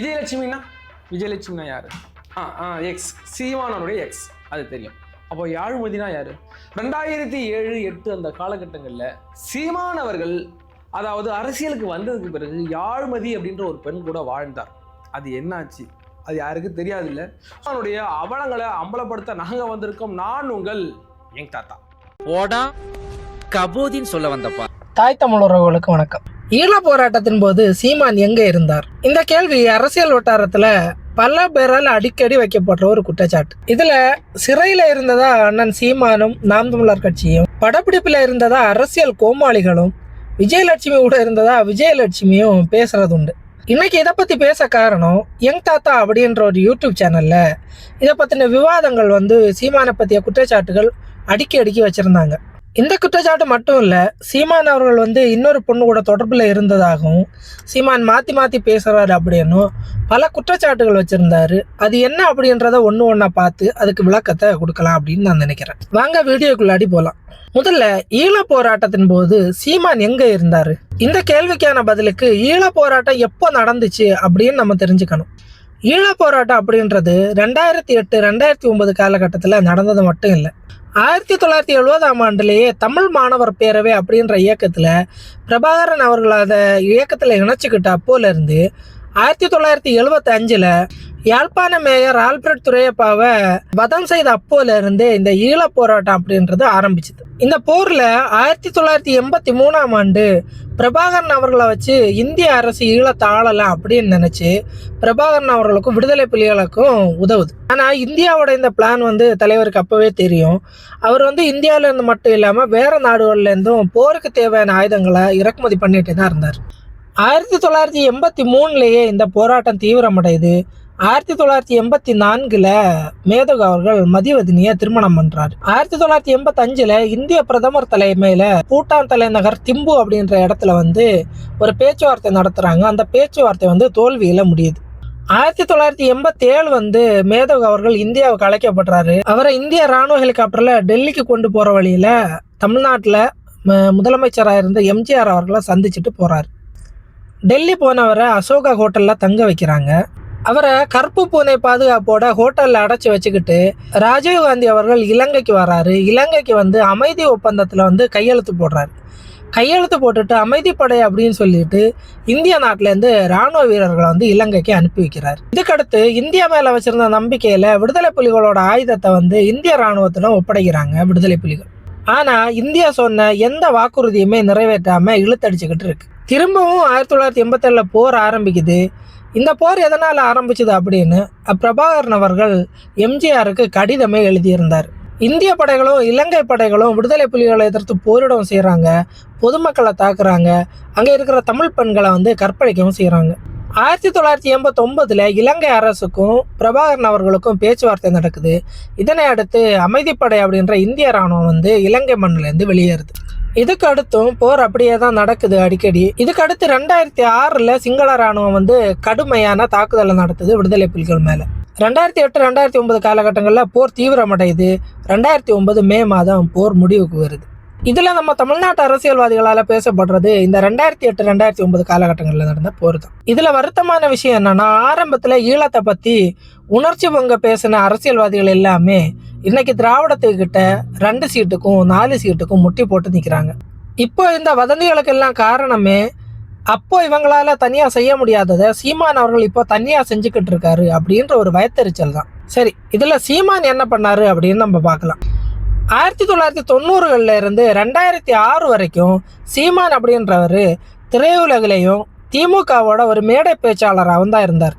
விஜயலட்சுமினா விஜயலட்சுமினா யாரு? X சீமானனுடைய X, அது தெரியும். அப்போ யாழ்மதினா யாரு? 2007-8 அந்த காலகட்டங்களில் சீமானவர்கள் அதாவது அரசியலுக்கு வந்ததுக்கு பிறகு யாழ்மதி அப்படின்ற ஒரு பெண் கூட வாழ்ந்தார். அது என்னாச்சு அது யாருக்கு தெரியாது. இல்லை அவனுடைய அவலங்களை அம்பலப்படுத்த நாங்கள் வந்திருக்கோம். நான் உங்கள் எங் தாத்தா ஓடா கபோதின்னு சொல்ல வந்தப்பா. தாய் தமிழ் உறவுகளுக்கு வணக்கம். ஈழ போராட்டத்தின் போது சீமான் எங்க இருந்தார்? இந்த கேள்வி அரசியல் வட்டாரத்துல பல பேரால் அடிக்கடி வைக்கப்படுற ஒரு குற்றச்சாட்டு. இதுல சிறையில இருந்ததா அண்ணன் சீமானும் நாம் தமிழர் கட்சியும், படப்பிடிப்புல இருந்ததா அரசியல் கோமாளிகளும், விஜயலட்சுமி கூட இருந்ததா விஜயலட்சுமியும் பேசுறது உண்டு. இன்னைக்கு இதை பத்தி பேச காரணம், யங் தாத்தா அப்படின்ற ஒரு யூடியூப் சேனல்ல இதை பத்தின விவாதங்கள் சீமானை பத்திய குற்றச்சாட்டுகள் அடுக்கி வச்சிருந்தாங்க. இந்த குற்றச்சாட்டு மட்டும் இல்லை, சீமான் அவர்கள் இன்னொரு பொண்ணு கூட தொடர்பில் இருந்ததாகவும், சீமான் மாற்றி பேசுகிறாரு அப்படின்னும் பல குற்றச்சாட்டுகள் வச்சுருந்தாரு. அது என்ன அப்படின்றத ஒன்றா பார்த்து அதுக்கு விளக்கத்தை கொடுக்கலாம் அப்படின்னு நான் நினைக்கிறேன். வாங்க வீடியோக்குள்ளாடி போகலாம். முதல்ல ஈழ போராட்டத்தின் போது சீமான் எங்கே இருந்தார்? இந்த கேள்விக்கான பதிலுக்கு ஈழ போராட்டம் எப்போ நடந்துச்சு அப்படின்னு நம்ம தெரிஞ்சுக்கணும். ஈழ போராட்டம் அப்படின்றது 2008-2009 காலகட்டத்தில் நடந்தது மட்டும் இல்லை. 1970ஆம் ஆண்டுலேயே தமிழ் மாணவர் பேரவை அப்படின்ற இயக்கத்தில் பிரபாகரன் அவர்கள் அதை இயக்கத்தில் இணைச்சிக்கிட்ட அப்போலேருந்து 1975 யாழ்ப்பாண மேயர் ஆல்பர்ட் துரையப்பாவை வதம் செய்த அப்போலேருந்து இந்த ஈழ போராட்டம் அப்படின்றது ஆரம்பிச்சுது. இந்த போரில் 1983ஆம் ஆண்டு பிரபாகரன் அவர்களை வச்சு இந்திய அரசு ஈழத்தை ஆளலாம் அப்படின்னு நினச்சி பிரபாகரன் அவர்களுக்கும் விடுதலை புலிகளுக்கும் உதவுது. ஆனால் இந்தியாவோட இந்த பிளான் தலைவருக்கு அப்போவே தெரியும். அவர் இந்தியாவிலேருந்து மட்டும் இல்லாமல் வேறு நாடுகள்லேருந்தும் போருக்கு தேவையான ஆயுதங்களை இறக்குமதி பண்ணிட்டு தான் இருந்தார். 1983 இந்த போராட்டம் தீவிரமடையுது. 1984 மேதகு அவர்கள் மதிவதனியை திருமணம் பண்றாரு. 1985 இந்திய பிரதமர் தலைமையில பூட்டான் தலைநகர் திம்பு அப்படின்ற இடத்துல ஒரு பேச்சுவார்த்தை நடத்துறாங்க. அந்த பேச்சுவார்த்தை தோல்வியில முடியுது. 1987 மேதகு அவர்கள் இந்தியாவுக்கு அழைக்கப்படுறாரு. அவரை இந்திய ராணுவ ஹெலிகாப்டர்ல டெல்லிக்கு கொண்டு போற வழியில தமிழ்நாட்டில் முதலமைச்சராக இருந்த எம்ஜிஆர் அவர்களை சந்திச்சுட்டு போறாரு. டெல்லி போனவரை அசோகா ஹோட்டலில் தங்க வைக்கிறாங்க. அவரை கருப்பு பூனை பாதுகாப்போட ஹோட்டலில் அடைச்சி வச்சுக்கிட்டு ராஜீவ்காந்தி அவர்கள் இலங்கைக்கு வராரு. இலங்கைக்கு அமைதி ஒப்பந்தத்தில் கையெழுத்து போடுறாரு. கையெழுத்து போட்டுட்டு அமைதிப்படை அப்படின்னு சொல்லிட்டு இந்திய நாட்டிலேருந்து இராணுவ வீரர்களை இலங்கைக்கு அனுப்பி வைக்கிறார். இதுக்கடுத்து இந்தியா மேலே வச்சிருந்த நம்பிக்கையில் விடுதலை புலிகளோட ஆயுதத்தை இந்திய இராணுவத்திடம் ஒப்படைக்கிறாங்க விடுதலை புலிகள். ஆனால் இந்தியா சொன்ன எந்த வாக்குறுதியுமே நிறைவேற்றாமல் இழுத்தடிச்சுக்கிட்டு இருக்கு. திரும்பவும் 1987 போர் ஆரம்பிக்குது. இந்த போர் எதனால் ஆரம்பிச்சது அப்படின்னு பிரபாகரன் அவர்கள் எம்ஜிஆருக்கு கடிதமே எழுதியிருந்தார். இந்திய படைகளும் இலங்கை படைகளும் விடுதலை புலிகளை எதிர்த்து போரிடவும் செய்கிறாங்க, பொதுமக்களை தாக்குறாங்க, அங்கே இருக்கிற தமிழ் பெண்களை கற்பழிக்கவும் செய்கிறாங்க. 1989 இலங்கை அரசுக்கும் பிரபாகரன் அவர்களுக்கும் பேச்சுவார்த்தை நடக்குது. இதனை அடுத்து அமைதிப்படை அப்படின்ற இந்திய இராணுவம் இலங்கை மண்ணிலேருந்து வெளியேறுது. இதுக்கு அடுத்தும் போர் அப்படியே தான் நடக்குது அடிக்கடி. இதுக்கு அடுத்து 2006 சிங்கள இராணுவம் கடுமையான தாக்குதலை நடத்துது விடுதலை புலிகள் மேலே. 2008-2009 காலகட்டங்களில் போர் தீவிரமடையுது. 2009 மே மாதம் போர் முடிவுக்கு வருது. இதில் நம்ம தமிழ்நாட்டு அரசியல்வாதிகளால் பேசப்படுறது இந்த 2008-2009 காலகட்டங்களில் நடந்த போர் தான். இதில் வருத்தமான விஷயம் என்னன்னா, ஆரம்பத்தில் ஈழத்தை பற்றி உணர்ச்சி பொங்க பேசின அரசியல்வாதிகள் எல்லாமே இன்னைக்கு திராவிடத்துக்கிட்ட 2 சீட்டுக்கும் 4 சீட்டுக்கும் முட்டி போட்டு நிற்கிறாங்க. இப்போ இந்த வதந்திகளுக்கெல்லாம் காரணமே அப்போ இவங்களால தனியாக செய்ய முடியாததை சீமான் அவர்கள் இப்போ தனியாக செஞ்சுக்கிட்டு இருக்காரு அப்படின்ற ஒரு பயத்தெரிச்சல் தான். சரி, இதில் சீமான் என்ன பண்ணாரு அப்படின்னு நம்ம பார்க்கலாம். 1990 இருந்து 2006 வரைக்கும் சீமான் அப்படின்றவர் திரையுலகிலையும் திமுகவோட ஒரு மேடை பேச்சாளராக தான் இருந்தார்.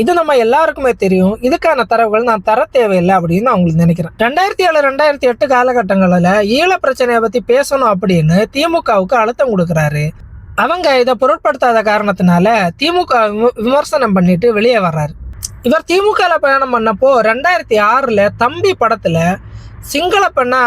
இது நம்ம எல்லாருக்குமே தெரியும். இதுக்கான தரவுகள் நான் தர தேவையில்லை அப்படின்னு நான் உங்களுக்கு நினைக்கிறேன். 2007-2008 காலகட்டங்களில் ஈழ பிரச்சனையை பற்றி பேசணும் அப்படின்னு திமுகவுக்கு அழுத்தம் கொடுக்குறாரு. அவங்க இதை பொருட்படுத்தாத காரணத்தினால திமுக விமர்சனம் பண்ணிட்டு வெளியே வர்றாரு. இவர் திமுகவில் பயணம் பண்ணப்போ 2006 தம்பி படத்தில் சிங்கள பெண்ணை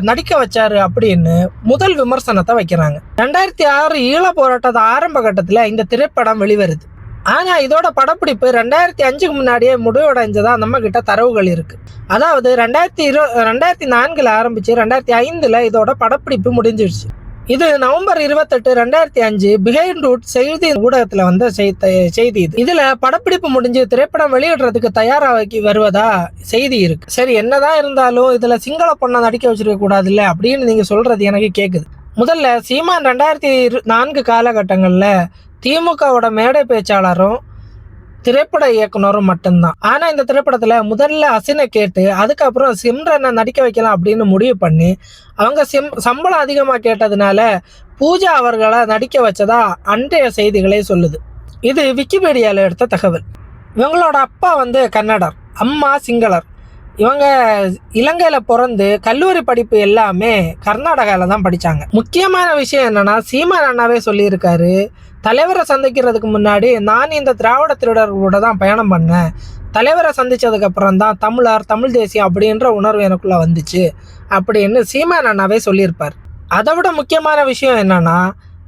நடிக்க வச்சாரு அப்படின்னு முதல் விமர்சனத்தை வைக்கிறாங்க. 2006 ஈழ போராட்டத்தை ஆரம்ப கட்டத்தில் இந்த திரைப்படம் வெளிவருது. ஆனால் இதோட படப்பிடிப்பு 2005க்கு முன்னாடியே முடிவடைஞ்சதா நம்ம கிட்ட தரவுகள் இருக்கு. அதாவது 2004 ஆரம்பிச்சு 2005 இதோட படப்பிடிப்பு முடிஞ்சிடுச்சு. இது நவம்பர் 28, 2005 பிஹைண்ட் ரூட் செய்தி ஊடகத்துல வந்த செய்தி இது. இதுல படப்பிடிப்பு முடிஞ்சு திரைப்படம் வெளியிடுறதுக்கு தயாராகி வருவதா செய்தி இருக்கு. சரி, என்னதான் இருந்தாலும் இதுல சிங்கள பொண்ணை நடிக்க வச்சிருக்க கூடாது இல்ல அப்படின்னு நீங்க சொல்றது எனக்கு கேக்குது. முதல்ல சீமான் 2004 காலகட்டங்கள்ல திமுகவோட மேடை பேச்சாளரும் திரைப்பட இயக்குனரும் மட்டும்தான். ஆனா இந்த திரைப்படத்துல முதல்ல அசினை கேட்டு அதுக்கப்புறம் சிம்ரனை நடிக்க வைக்கலாம் அப்படின்னு முடிவு பண்ணி அவங்க சம்பளம் அதிகமா கேட்டதுனால பூஜா அவர்களை நடிக்க வச்சதா அன்றைய செய்திகளே சொல்லுது. இது விக்கிபீடியால எடுத்த தகவல். இவங்களோட அப்பா கன்னடர், அம்மா சிங்களர். இவங்க இலங்கையில பிறந்து கல்லூரி படிப்பு எல்லாமே கர்நாடகால தான் படிச்சாங்க. முக்கியமான விஷயம் என்னன்னா, சீமான் அண்ணாவே சொல்லியிருக்காரு, தலைவரை சந்திக்கிறதுக்கு முன்னாடி நான் இந்த திராவிட திருடர்களோட தான் பயணம் பண்ணேன். தலைவரை சந்திச்சதுக்கு அப்புறம் தான் தமிழ் தேசியம் அப்படின்ற உணர்வு எனக்குள்ள வந்துச்சு அப்படின்னு சீமான் அண்ணாவே சொல்லியிருப்பார். அதை விட முக்கியமான விஷயம் என்னன்னா,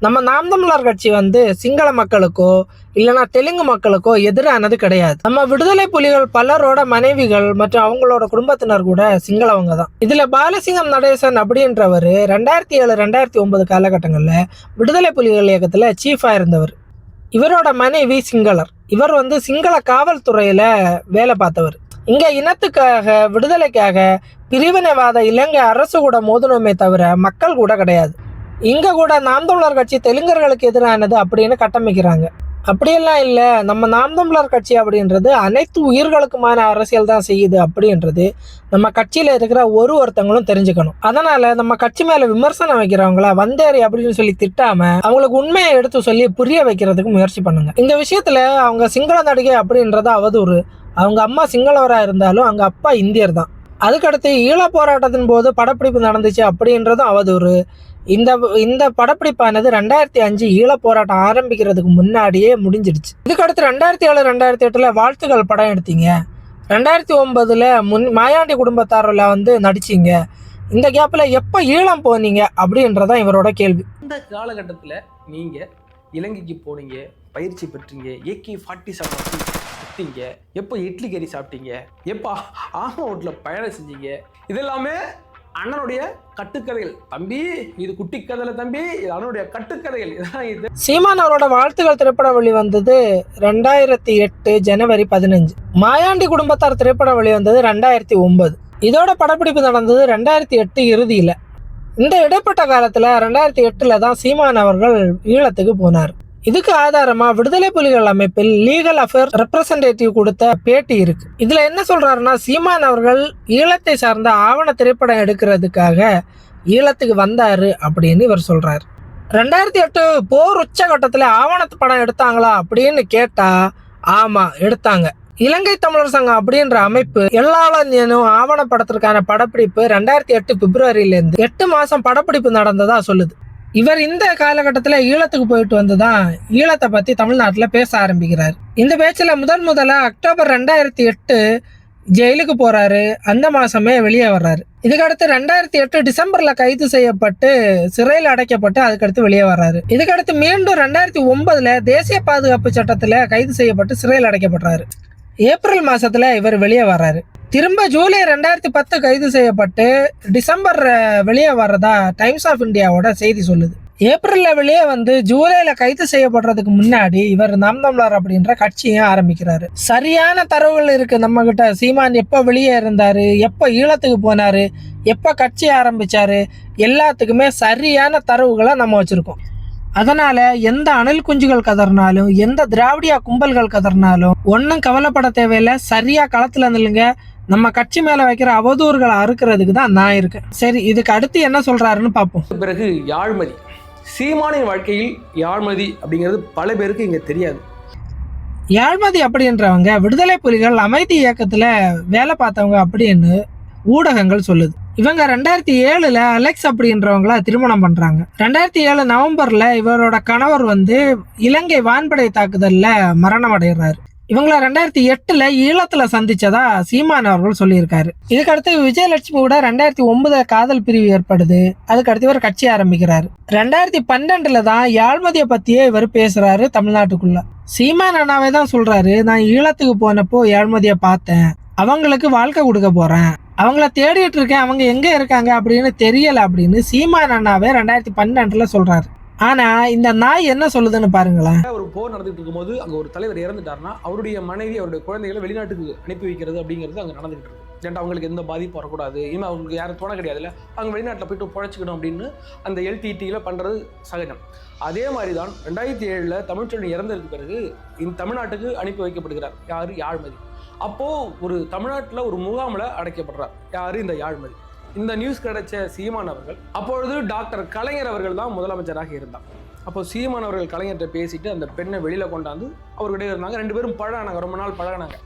நம்ம நாம் தமிழர் கட்சி சிங்கள மக்களுக்கோ இல்லைன்னா தெலுங்கு மக்களுக்கோ எதிரானது கிடையாது. நம்ம விடுதலை புலிகள் பலரோட மனைவிகள் மற்றும் அவங்களோட குடும்பத்தினர் கூட சிங்களவங்க தான். இதுல பாலசிங்கம் நடேசன் அப்படின்றவர் 2007-2009 காலகட்டங்கள்ல விடுதலை புலிகள் இயக்கத்துல சீஃபா இருந்தவர். இவரோட மனைவி சிங்களர். இவர் சிங்கள காவல்துறையில வேலை பார்த்தவர். இங்க இனத்துக்காக விடுதலைக்காக பிரிவினைவாத இலங்கை அரசு கூட மோதணுமே தவிர மக்கள் கூட கிடையாது. இங்க கூட நாம் தமிழர் கட்சி தெலுங்கர்களுக்கு எதிரானது அப்படின்னு கட்டமைக்கிறாங்க. அப்படியெல்லாம் இல்லை, நம்ம நாம் தமிழர் கட்சி அப்படின்றது அனைத்து உயிர்களுக்குமான அரசியல் தான் செய்யுது அப்படின்றது நம்ம கட்சியில இருக்கிற ஒருத்தங்களும் தெரிஞ்சுக்கணும். அதனால நம்ம கட்சி மேல விமர்சனம் வைக்கிறவங்கள வந்தேறி அப்படின்னு சொல்லி திட்டாம அவங்களுக்கு உண்மையை எடுத்து சொல்லி புரிய வைக்கிறதுக்கு முயற்சி பண்ணுங்க. இந்த விஷயத்துல அவங்க சிங்கள நடிகை அப்படின்றது அவதூறு. அவங்க அம்மா சிங்களவரா இருந்தாலும் அவங்க அப்பா இந்தியர் தான். அதுக்கடுத்து ஈழ போராட்டத்தின் போது படப்பிடிப்பு நடந்துச்சு அப்படின்றதும் அவதூறு. இந்த படப்பிடிப்பானது 2005 ஈழ போராட்டம் ஆரம்பிக்கிறதுக்கு முன்னாடியே முடிஞ்சிடுச்சு. இதுக்கடுத்து 2007-2008 வாழ்த்துக்கள் படம் எடுத்தீங்க. 2009 மாயாண்டி குடும்பத்தாரில் நடிச்சிங்க. இந்த கேப்ல எப்போ ஈழம் போனீங்க அப்படின்றதான் இவரோட கேள்வி. இந்த காலகட்டத்தில் நீங்க இலங்கைக்கு போனீங்க, பயிற்சி பெற்றீங்க, AK-47 சுத்தீங்க, எப்போ இட்லி கறி சாப்பிட்டீங்க, எப்போ ஆமா வீட்டில் பயணம் செஞ்சீங்க, இதெல்லாமே அண்ணனுடைய கட்டுக்கதைகள். தம்பி, இது குட்டி கதையில தம்பி, இது அண்ணனுடைய கட்டுக்கதைகள். இது சீமான் அவரோட வாழ்த்துக்கள் திரைப்படம் வெளிவந்தது 2008 ஜனவரி 15. மாயாண்டி குடும்பத்தார் திரைப்படம் வெளிவந்தது 2009. இதோட படப்பிடிப்பு நடந்தது 2008 இறுதியில. இந்த இடைப்பட்ட காலத்துல 2008 தான் சீமான் அவர்கள் ஈழத்துக்கு போனார். இதுக்கு ஆதாரமா விடுதலை புலிகள் அமைப்பில் லீகல் அஃபேர் ரெப்ரசன்டேட்டிவ் கொடுத்த பேட்டி இருக்கு. இதுல என்ன சொல்றாருன்னா, சீமான் அவர்கள் ஈழத்தை சார்ந்த ஆவண திரைப்படம் எடுக்கிறதுக்காக ஈழத்துக்கு வந்தாரு அப்படின்னு இவர் சொல்றாரு. 2008 போர் உச்சகட்டத்துல ஆவணத்து படம் எடுத்தாங்களா அப்படின்னு கேட்டா ஆமா எடுத்தாங்க. இலங்கை தமிழர் சங்கம் அப்படின்ற அமைப்பு எல்லாரும் ஆவணப்படத்திற்கான படப்பிடிப்பு 2008 பிப்ரவரியிலேருந்து 8 மாசம் படப்பிடிப்பு நடந்ததா சொல்லுது. இவர் இந்த காலகட்டத்தில் ஈழத்துக்கு போயிட்டு வந்துதான் ஈழத்தை பத்தி தமிழ்நாட்டில் பேச ஆரம்பிக்கிறார். இந்த பேச்சில் முதல்ல அக்டோபர் 2008 ஜெயிலுக்கு போறாரு. அந்த மாசமே வெளியே வர்றாரு. இதுக்கடுத்து 2008 டிசம்பர்ல கைது செய்யப்பட்டு சிறையில் அடைக்கப்பட்டு அதுக்கடுத்து வெளியே வர்றாரு. இதுக்கடுத்து மீண்டும் 2009 தேசிய பாதுகாப்பு சட்டத்துல கைது செய்யப்பட்டு சிறையில் அடைக்கப்படுறாரு. ஏப்ரல் மாசத்துல இவர் வெளியே வர்றாரு. திரும்ப ஜூலை 2010 கைது செய்யப்பட்டு டிசம்பர் வெளியே வர்றதா டைம்ஸ் ஆஃப் இந்தியாவோட செய்தி சொல்லுது. ஏப்ரல்ல வெளியே ஜூலைல கைது செய்யப்படுறதுக்கு முன்னாடி இவர் நாம் தமிழர் அப்படின்ற கட்சியை ஆரம்பிக்கிறாரு. சரியான தரவுகள் இருக்கு நம்ம கிட்ட. சீமான் எப்போ வெளியே இருந்தாரு, எப்போ ஈழத்துக்கு போனாரு, எப்போ கட்சி ஆரம்பிச்சாரு, எல்லாத்துக்குமே சரியான தரவுகளை நம்ம வச்சிருக்கோம். அதனால எந்த அணில் குஞ்சுகள் கதறினாலும் எந்த திராவிடியா கும்பல்கள் கதறினாலும் ஒன்னும் கவலைப்பட தேவையில்லை. சரியா களத்துல நில்லுங்க. நம்ம கட்சி மேல வைக்கிற அவதூறுகளை அறுக்கிறதுக்கு தான் நான் இருக்கேன். சரி, இதுக்கு அடுத்து என்ன சொல்றாருன்னு பார்ப்போம். பிறகு யாழ்மதி. சீமானின் வாழ்க்கையில் யாழ்மதி அப்படிங்கிறது பல பேருக்கு இங்க தெரியாது. யாழ்மதி அப்படின்றவங்க விடுதலை புலிகள் அமைதி இயக்கத்துல வேலை பார்த்தவங்க அப்படின்னு ஊடகங்கள் சொல்லுது. இவங்க 2007 அலெக்ஸ் அப்படின்றவங்கள திருமணம் பண்றாங்க. 2007 நவம்பர்ல இவரோட கணவர் இலங்கை வான்படை தாக்குதல்ல மரணம் அடைகிறாரு. இவங்கள 2008 ஈழத்துல சந்திச்சதா சீமான் அவர்கள் சொல்லியிருக்காரு. இதுக்கடுத்து விஜயலட்சுமி கூட 2009 காதல் பிரிவு ஏற்படுது. அதுக்கடுத்து இவர் கட்சி ஆரம்பிக்கிறாரு. 2012 தான் யாழ்மதியை பத்தியே இவர் பேசுறாரு தமிழ்நாட்டுக்குள்ள. சீமான் அண்ணாவே தான் சொல்றாரு, நான் ஈழத்துக்கு போனப்போ யாழ்மதியை பார்த்தேன், அவங்களுக்கு வாழ்க்கை கொடுக்க போறேன், அவங்கள தேடிட்டு இருக்கேன், அவங்க எங்க இருக்காங்க அப்படின்னு தெரியல அப்படின்னு சீமான் அண்ணாவே 2012 சொல்றாரு. ஆனா இந்த நாய் என்ன சொல்லுதுன்னு பாருங்களேன். ஒரு போர் நடந்துட்டு இருக்கும்போது அங்க ஒரு தலைவர் இறந்துட்டாருன்னா அவருடைய மனைவி அவருடைய குழந்தைகளை வெளிநாட்டுக்கு அனுப்பி வைக்கிறது அப்படிங்கிறது அங்க நடந்துகிட்டு இருக்கு. ஏன்டா அவங்களுக்கு எந்த பாதிப்பும் வரக்கூடாது, இனிமேல் அவங்களுக்கு யாரும் தோண கிடையாதுல்ல, அவங்க வெளிநாட்டில் போயிட்டு பிழைச்சிக்கணும் அப்படின்னு அந்த LTTயில் பண்ணுறது சகஜம். அதே மாதிரி தான் 2007 தமிழ்ச்செல்வன் இறந்ததுக்கு பிறகு இந்த தமிழ்நாட்டுக்கு அனுப்பி வைக்கப்படுகிறார். யார்? யாழ்மதி. அப்போது ஒரு தமிழ்நாட்டில் ஒரு முகாமில் அடைக்கப்படுறார். யார்? இந்த யாழ்மதி. இந்த நியூஸ் கிடைச்ச சீமான் அவர்கள் அப்பொழுது டாக்டர் கலைஞர் அவர்கள் தான் முதலமைச்சராக இருந்தார். அப்போ சீமான் அவர்கள் கலைஞர்கிட்ட பேசிட்டு அந்த பெண்ணை வெளியில் கொண்டாந்து அவர்கிட்ட இருந்தாங்க. 2 பேரும் பழகினாங்க, ரொம்ப நாள் பழகினாங்க.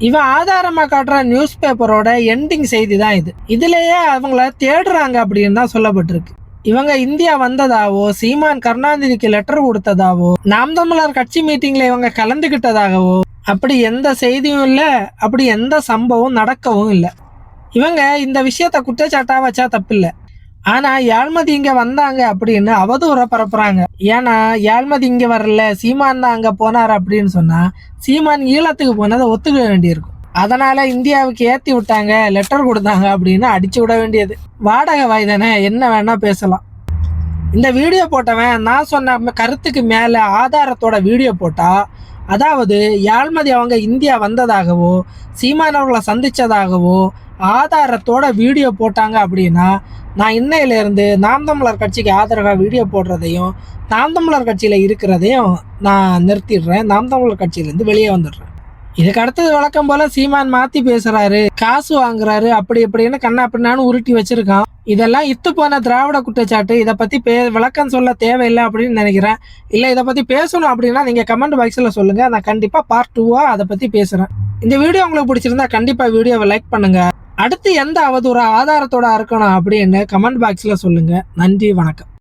இவன் ஆதாரமா காட்டுற நியூஸ் பேப்பரோட எண்டிங் செய்தி தான் இது. இதுலயே அவங்கள தேடுறாங்க அப்படின்னு தான் சொல்லப்பட்டிருக்கு. இவங்க இந்தியா வந்ததாவோ, சீமான் கருணாநிதிக்கு லெட்டர் கொடுத்ததாவோ, நாம் தமிழர் கட்சி மீட்டிங்ல இவங்க கலந்துகிட்டதாகவோ அப்படி எந்த செய்தியும் இல்லை, அப்படி எந்த சம்பவம் நடக்கவும் இல்லை. இவங்க இந்த விஷயத்த குற்றச்சாட்டா வச்சா தப்பில்லை. ஆனா யாழ்மதி இங்க வந்தாங்க அப்படின்னு அவதூறை பரப்புறாங்க. ஏன்னா யாழ்மதி இங்க வரல, சீமான் தான் அங்க போனார் அப்படின்னு சொன்னா சீமான் ஈழத்துக்கு போனதை ஒத்துக்க வேண்டியிருக்கும். அதனால இந்தியாவுக்கு ஏத்தி விட்டாங்க, லெட்டர் கொடுத்தாங்க அப்படின்னு அடிச்சு விட வேண்டியது. வாடகை வாய் தானே, என்ன வேணா பேசலாம். இந்த வீடியோ போட்டவன் நான் சொன்ன கருத்துக்கு மேல ஆதாரத்தோட வீடியோ போட்டா, அதாவது யாழ்மதி அவங்க இந்தியா வந்ததாகவோ, சீமான் அவர்களை சந்திச்சதாகவோ ஆதாரத்தோட வீடியோ போட்டாங்க அப்படின்னா நான் இன்னையிலேருந்து நாம் தமிழர் கட்சிக்கு ஆதரவாக வீடியோ போடுறதையும் நாம் தமிழர் கட்சியில் இருக்கிறதையும் நான் நிறுத்திடுறேன். நாம் தமிழர் கட்சியிலேருந்து வெளியே வந்துடுறேன். இதுக்கு அடுத்தது வழக்கம் போல சீமான் மாற்றி பேசுகிறாரு, காசு வாங்குறாரு, அப்படி இப்படின்னு கண்ணா பின்னான்னு உருட்டி வச்சிருக்கான். இதெல்லாம் இத்து போன திராவிட குற்றச்சாட்டு. இதை பற்றி விளக்கம் சொல்ல தேவையில்லை அப்படின்னு நினைக்கிறேன். இல்லை இதை பற்றி பேசணும் அப்படின்னா நீங்கள் கமெண்ட் பாக்ஸில் சொல்லுங்கள். நான் கண்டிப்பாக பார்ட் 2 அதை பற்றி பேசுகிறேன். இந்த வீடியோ உங்களுக்கு பிடிச்சிருந்தா கண்டிப்பாக வீடியோவை லைக் பண்ணுங்கள். அடுத்து எந்த அவதூறு ஆதாரத்தோட இருக்கணும் அப்படின்னு கமெண்ட் பாக்ஸில் சொல்லுங்கள். நன்றி, வணக்கம்.